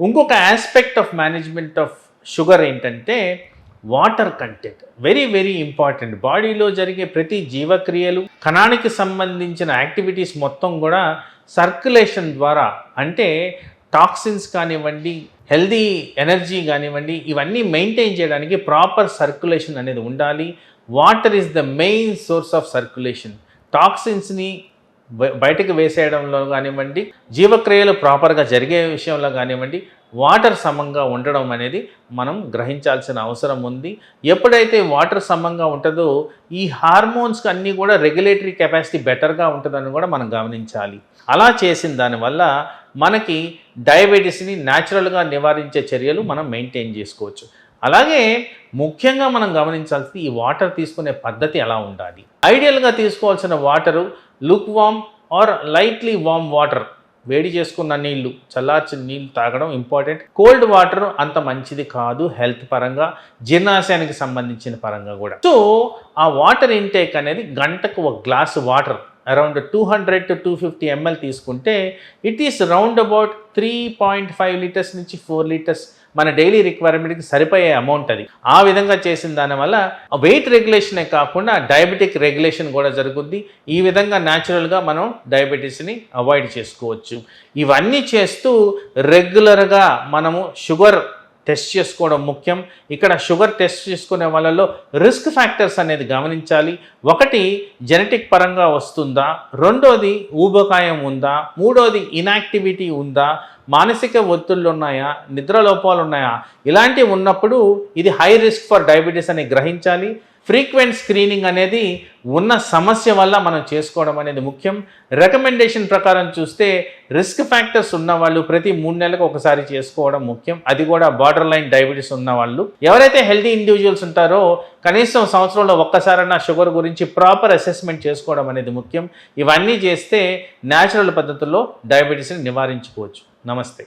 ఇంకొక aspect of management of sugar ఏంటంటే water content. Very very important. బాడీలో జరిగే ప్రతి జీవక్రియలు, కణానికి సంబంధించిన యాక్టివిటీస్ మొత్తం కూడా సర్క్యులేషన్ ద్వారా, అంటే టాక్సిన్స్ కానివ్వండి, హెల్దీ ఎనర్జీ కానివ్వండి, ఇవన్నీ మెయింటైన్ చేయడానికి ప్రాపర్ సర్క్యులేషన్ అనేది ఉండాలి. Water is the main source of circulation. టాక్సిన్స్ని బయటకు వేసేయడంలో కానివ్వండి, జీవక్రియలు ప్రాపర్గా జరిగే విషయంలో కానివ్వండి, వాటర్ సమంగా ఉండడం అనేది మనం గ్రహించాల్సిన అవసరం ఉంది. ఎప్పుడైతే వాటర్ సమంగా ఉంటుందో ఈ హార్మోన్స్ అన్నీ కూడా రెగ్యులేటరీ కెపాసిటీ బెటర్గా ఉంటుందని కూడా మనం గమనించాలి. అలా చేసిన దానివల్ల మనకి డయాబెటీస్ని న్యాచురల్గా నివారించే చర్యలు మనం మెయింటైన్ చేసుకోవచ్చు. అలాగే ముఖ్యంగా మనం గమనించాల్సింది ఈ వాటర్ తీసుకునే పద్ధతి ఎలా ఉండాలి. ఐడియల్గా తీసుకోవాల్సిన water lukewarm or lightly warm water, వేడి చేసుకున్న నీళ్లు, చల్లార్చిన నీళ్ళు తాగడం ఇంపార్టెంట్. కోల్డ్ వాటర్ అంత మంచిది కాదు హెల్త్ పరంగా, జీర్ణాశయానికి సంబంధించిన పరంగా కూడా. సో ఆ వాటర్ ఇంటేక్ అనేది గంటకు ఒక glass water around 200 to 250 ml తీసుకుంటే it is round about 3.5 litres నుంచి 4 లీటర్స్ మన డైలీ రిక్వైర్మెంట్కి సరిపోయే అమౌంట్ అది. ఆ విధంగా చేసిన దానివల్ల వెయిట్ రెగ్యులేషనే కాకుండా డయాబెటిక్ రెగ్యులేషన్ కూడా జరుగుద్ది. ఈ విధంగా న్యాచురల్గా మనం డయాబెటీస్ని అవాయిడ్ చేసుకోవచ్చు. ఇవన్నీ చేస్తూ రెగ్యులర్గా మనము షుగర్ టెస్ట్ చేసుకోవడం ముఖ్యం. ఇక్కడ షుగర్ టెస్ట్ చేసుకునే వాళ్ళలో రిస్క్ ఫ్యాక్టర్స్ అనేది గమనించాలి. ఒకటి జెనెటిక్ పరంగా వస్తుందా, రెండోది ఊబకాయం ఉందా, మూడోది ఇన్యాక్టివిటీ ఉందా, మానసిక ఒత్తిళ్ళు ఉన్నాయా, నిద్రలోపాలు ఉన్నాయా, ఇలాంటివి ఉన్నప్పుడు ఇది హై రిస్క్ ఫర్ డయాబెటీస్ అని గ్రహించాలి. ఫ్రీక్వెంట్ స్క్రీనింగ్ అనేది ఉన్న సమస్య వల్ల మనం చేసుకోవడం అనేది ముఖ్యం. రికమెండేషన్ ప్రకారం చూస్తే రిస్క్ ఫ్యాక్టర్స్ ఉన్నవాళ్ళు ప్రతి 3 నెలలకు ఒకసారి చేసుకోవడం ముఖ్యం. అది కూడా బార్డర్ లైన్ డయాబెటీస్ ఉన్నవాళ్ళు. ఎవరైతే హెల్తీ ఇండివిజువల్స్ ఉంటారో కనీసం సంవత్సరంలో ఒక్కసారైనా షుగర్ గురించి ప్రాపర్ అసెస్మెంట్ చేసుకోవడం అనేది ముఖ్యం. ఇవన్నీ చేస్తే న్యాచురల్ పద్ధతుల్లో డయాబెటీస్ని నివారించుకోవచ్చు. నమస్తే.